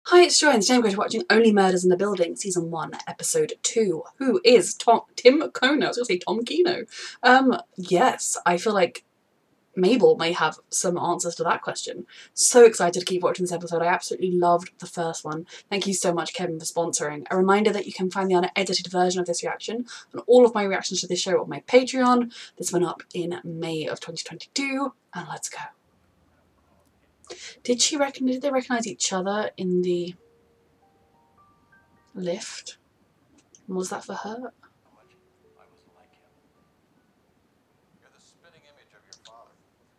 Hi, it's Joy, and today we're watching Only Murders in the Building, Season 1, Episode 2. Who is Tim Kona? I was going to say Tom Kino. Yes, I feel like Mabel may have some answers to that question. So excited to keep watching this episode. I absolutely loved the first one. Thank you so much, Kevin, for sponsoring. A reminder that you can find the unedited version of this reaction and all of my reactions to this show on my Patreon. This went up in May of 2022, and let's go. Did they recognise each other in the lift? And was that for her? I was like him. You're the spitting image of your father.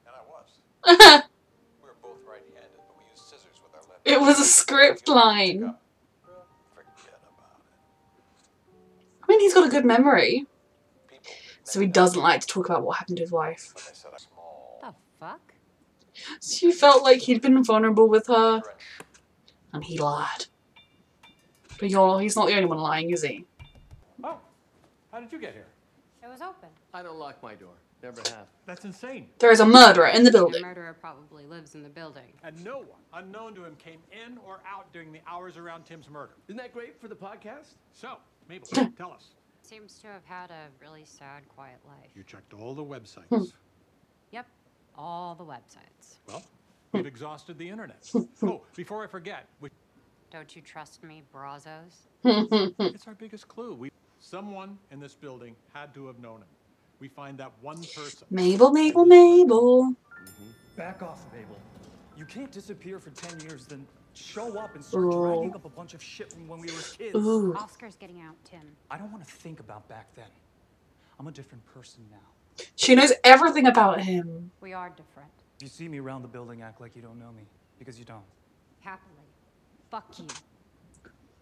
And I was. We were both right-handed, but we used scissors with our left. It was a script line. Forget about it. I mean, he's got a good memory. So he doesn't like to talk about what happened to his wife. The fuck? She felt like he'd been vulnerable with her. And he lied. But he's not the only one lying, is he? Oh, how did you get here? It was open. I don't lock my door. Never have. That's insane. There is a murderer in the The building. murderer probably lives in the building. And no one unknown to him came in or out during the hours around Tim's murder. Isn't that great for the podcast? So, Mabel, tell us. Seems to have had a really sad, quiet life. You checked all the websites. Yep, all the websites. Well, we've exhausted the internet. Oh, before I forget, Don't you trust me, Brazos? it's our biggest clue. Someone in this building had to have known him. We find that one person. Mabel, Mabel, Mabel. Back off, Mabel. You can't disappear for 10 years, then show up and start dragging up a bunch of shit from when we were kids. Ooh. Oscar's getting out, Tim. I don't want to think about back then. I'm a different person now. She knows everything about him. We are different. If you see me around the building, act like you don't know me. Because you don't. Happily. Fuck you.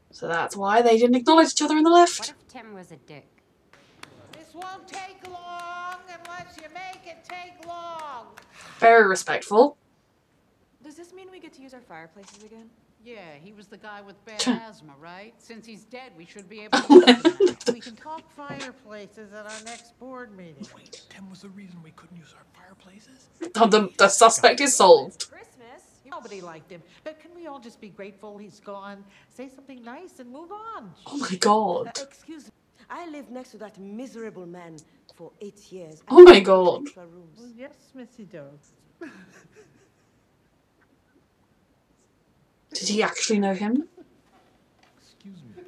So that's why they didn't acknowledge each other in the What lift. if Tim was a dick? This won't take long unless you make it take long. Very respectful. Does this mean we get to use our fireplaces again? Yeah, he was the guy with bad asthma, right? Since he's dead, we should be able to use him now. We can talk fireplaces at our next board meeting. Wait, Tim was the reason we couldn't use our fireplaces? The suspect is solved. Christmas? Nobody liked him. But can we all just be grateful he's gone? Say something nice and move on. Oh my god. Excuse me. I lived next to that miserable man for 8 years. Oh my god. Well, yes, Missy Does. Did he actually know him? Excuse me.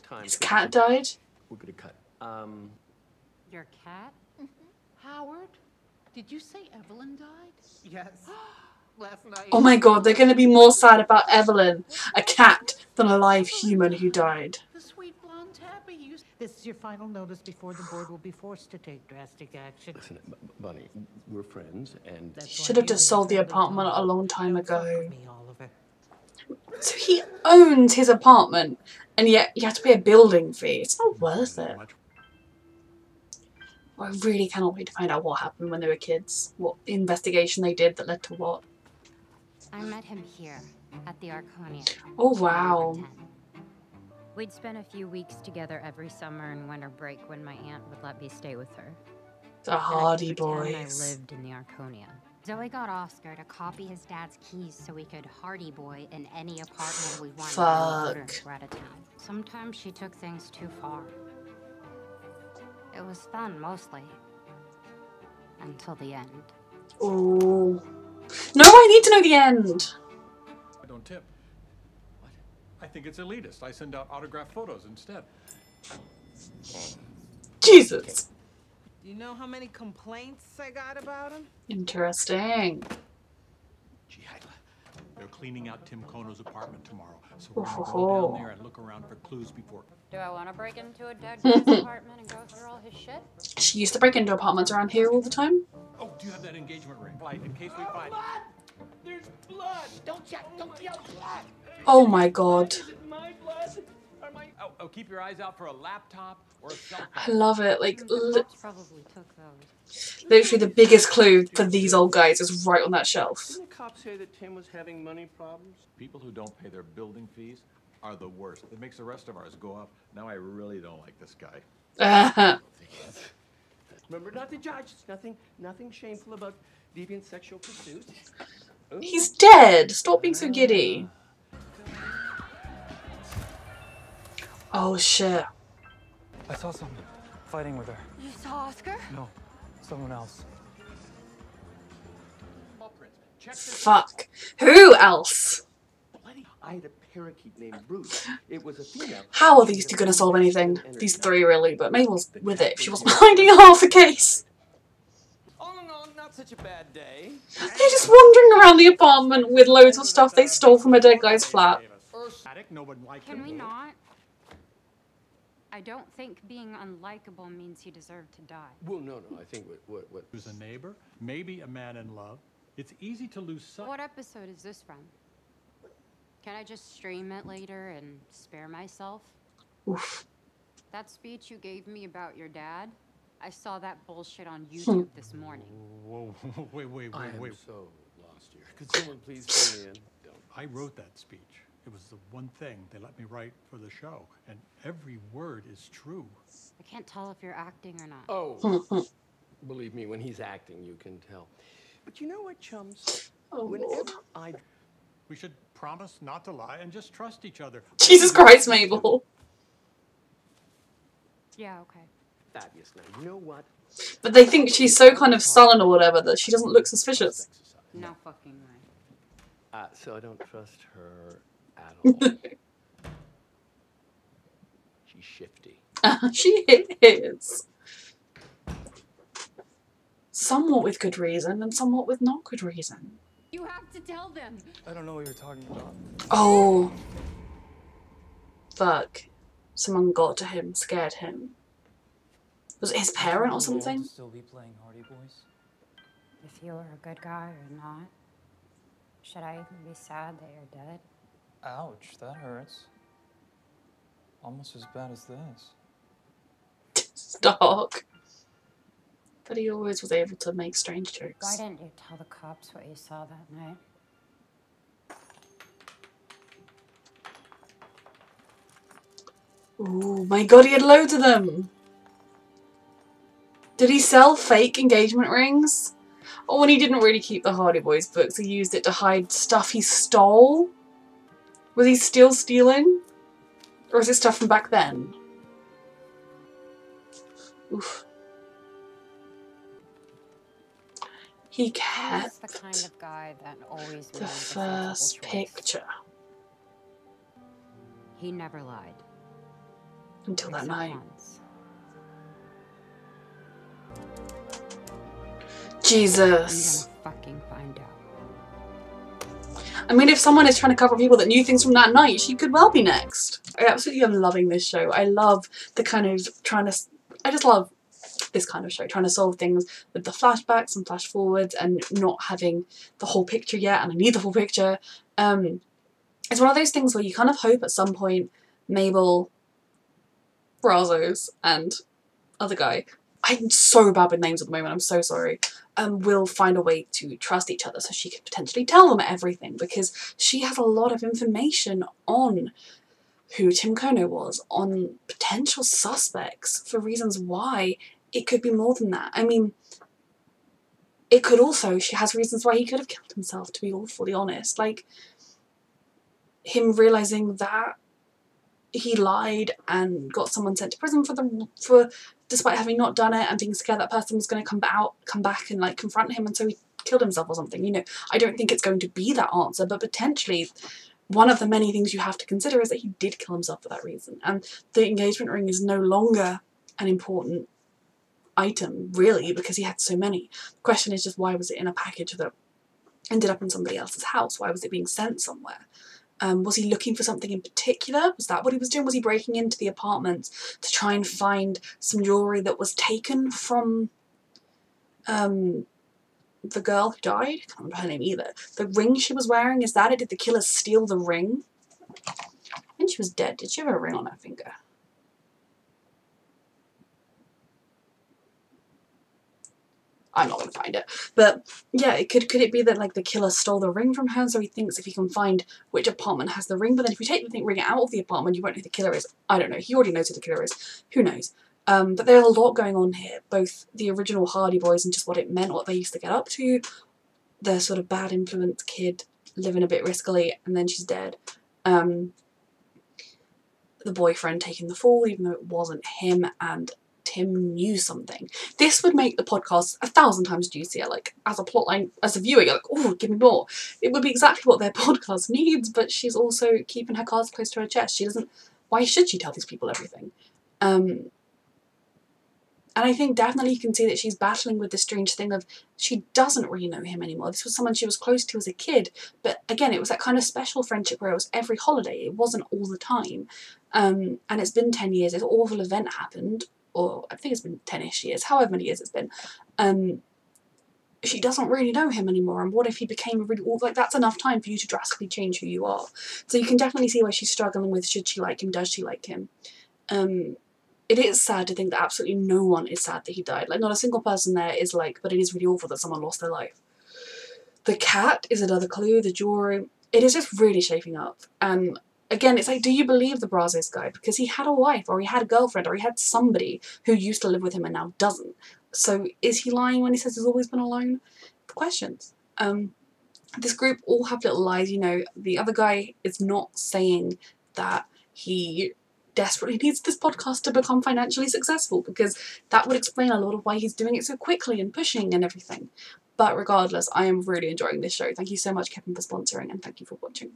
Time. His cat died? We're gonna cut. Your cat? Howard, did you say Evelyn died? Yes. Last night. Oh my god, they're going to be more sad about Evelyn, a cat, than a live human who died. The sweet blonde tabby. This is your final notice before the board will be forced to take drastic action. Listen, Bunny, we're friends, and Should have just sold the apartment a long time ago. Me, Oliver. So he owns his apartment, and yet you have to pay a building fee. It's not worth it. I really cannot wait to find out what happened when they were kids. What investigation they did that led to what. I met him here, at the Arconia. Oh wow. We'd spend a few weeks together every summer and winter break when my aunt would let me stay with her. The Hardy And I could pretend Boys. I lived in the Arconia. Zoe got Oscar to copy his dad's keys so we could Hardy Boy in any apartment we wanted when we were out of town. Sometimes she took things too far. It was fun, mostly. Until the end. Oh. No, I need to know the end. I don't tip. What? I think it's elitist. I send out autographed photos instead. Jesus. Do you know how many complaints I got about him? Interesting. Gee, they're cleaning out Tim Kono's apartment tomorrow, so we're gonna go down there and look around for clues before. Do I want to break into a dead guy's apartment and go through all his shit? She used to break into apartments around here all the time. Oh, do you have that engagement ring? Like, in case we find. There's blood! Don't yell blood! Oh my god. Is it my blood? Or my... Oh, keep your eyes out for a laptop or a cell I phone. love it. Like, The cops probably took those. literally the biggest clue for these old guys is right on that shelf. didn't the cops say that Tim was having money problems? People who don't pay their building fees are the worst. It makes the rest of ours go up. Now I really don't like this guy. Remember not to judge. It's nothing shameful about deviant sexual pursuits. He's dead! Stop being so giddy. Oh shit. I saw someone fighting with her. You saw Oscar? No, someone else. Fuck. Who else? I had a parakeet named Bruce. It was a female. How are these two gonna solve anything? These three really, but Mabel's with it if she wasn't hiding half a case. All in all, not such a bad day. They're just wandering around the apartment with loads of stuff they stole from a dead guy's flat. Can we not? I don't think being unlikable means you deserve to die. Well, no. I think what Who's a neighbor, maybe a man in love. It's easy to lose sight. What episode is this from? Can I just stream it later and spare myself? Oof. That speech you gave me about your dad, I saw that bullshit on YouTube this morning. Whoa, wait. I am so lost here. Could someone please fill me in? Don't. I wrote that speech. It was the one thing they let me write for the show, and every word is true. I can't tell if you're acting or not. Oh, believe me, when he's acting, you can tell. But you know what, chums? Whenever We should promise not to lie and just trust each other. Jesus Christ, Mabel. Yeah, okay. Fabulous. Now, you know what? But they think she's so kind of sullen or whatever that she doesn't look suspicious. No fucking way. So I don't trust her at all. She's shifty. She is. Somewhat with good reason and somewhat with not good reason. You have to tell them. I don't know what you're talking about. Oh. Fuck. Someone got to him, scared him. Was it his parent or something? Still be playing Hardy Boys? If you were a good guy or not, should I even be sad that you're dead? Ouch, that hurts. Almost as bad as this. It's dark. But he always was able to make strange Why jokes. didn't you tell the cops what you saw that night? Oh my god, he had loads of them! Did he sell fake engagement rings? Oh, and he didn't really keep the Hardy Boys books, he used it to hide stuff he stole? Was he still stealing? Or is it stuff from back then? Oof. He kept the kind of guy that always the made first sensible choice. picture He never lied. until that Except night. once. Jesus. I'm gonna fucking find out. I mean, if someone is trying to cover people that knew things from that night, she could well be next. I absolutely am loving this show. I love the kind of I just love this kind of show, trying to solve things with the flashbacks and flash forwards and not having the whole picture yet, and I need the whole picture. It's one of those things where you kind of hope at some point Mabel, Brazos, and other guy, I'm so bad with names at the moment, I'm so sorry, will find a way to trust each other so she could potentially tell them everything, because she has a lot of information on who Tim Kono was, on potential suspects, for reasons why it could be more than that. I mean, it could also, she has reasons why he could have killed himself, to be awfully honest. Like, him realising that he lied and got someone sent to prison for despite having not done it, and being scared that person was going to come back and like confront him, and so he killed himself or something. You know, I don't think it's going to be that answer, but potentially one of the many things you have to consider is that he did kill himself for that reason, and the engagement ring is no longer an important item, really, because he had so many. The question is just, why was it in a package that ended up in somebody else's house? Why was it being sent somewhere? Was he looking for something in particular? Was that what he was doing? Was he breaking into the apartment to try and find some jewellery that was taken from the girl who died? I can't remember her name either. The ring she was wearing, is that it? Did the killer steal the ring? When she was dead, did she have a ring on her finger? I'm not going to find it. But yeah, could it be that like the killer stole the ring from her, so he thinks if he can find which apartment has the ring, but then if you take the ring out of the apartment, you won't know who the killer is. I don't know. He already knows who the killer is. Who knows? But there's a lot going on here. Both the original Hardy Boys and just what it meant, what they used to get up to, the sort of bad influence kid living a bit riskily, and then she's dead. The boyfriend taking the fall, even though it wasn't him, and Tim knew something. This would make the podcast 1,000 times juicier. Like, as a plotline, as a viewer, you're like, oh, give me more. It would be exactly what their podcast needs, but she's also keeping her cards close to her chest. She doesn't, why should she tell these people everything? And I think definitely you can see that she's battling with this strange thing of she doesn't really know him anymore. This was someone she was close to as a kid, but again, it was that kind of special friendship where it was every holiday. It wasn't all the time. And it's been 10 years. This awful event happened, or I think it's been 10-ish years, however many years it's been. She doesn't really know him anymore, and what if he became really awful? Like, that's enough time for you to drastically change who you are. So you can definitely see why she's struggling with, should she like him, does she like him? It is sad to think that absolutely no one is sad that he died. Like, not a single person there is like, but it is really awful that someone lost their life. The cat is another clue, the jewelry. It is just really shaping up. And again, it's like, do you believe the Brazos guy? Because he had a wife, or he had a girlfriend, or he had somebody who used to live with him and now doesn't. So is he lying when he says he's always been alone? Questions. This group all have little lies, you know. The other guy is not saying that he desperately needs this podcast to become financially successful, because that would explain a lot of why he's doing it so quickly and pushing and everything. But regardless, I am really enjoying this show. Thank you so much, Kevin, for sponsoring, and thank you for watching.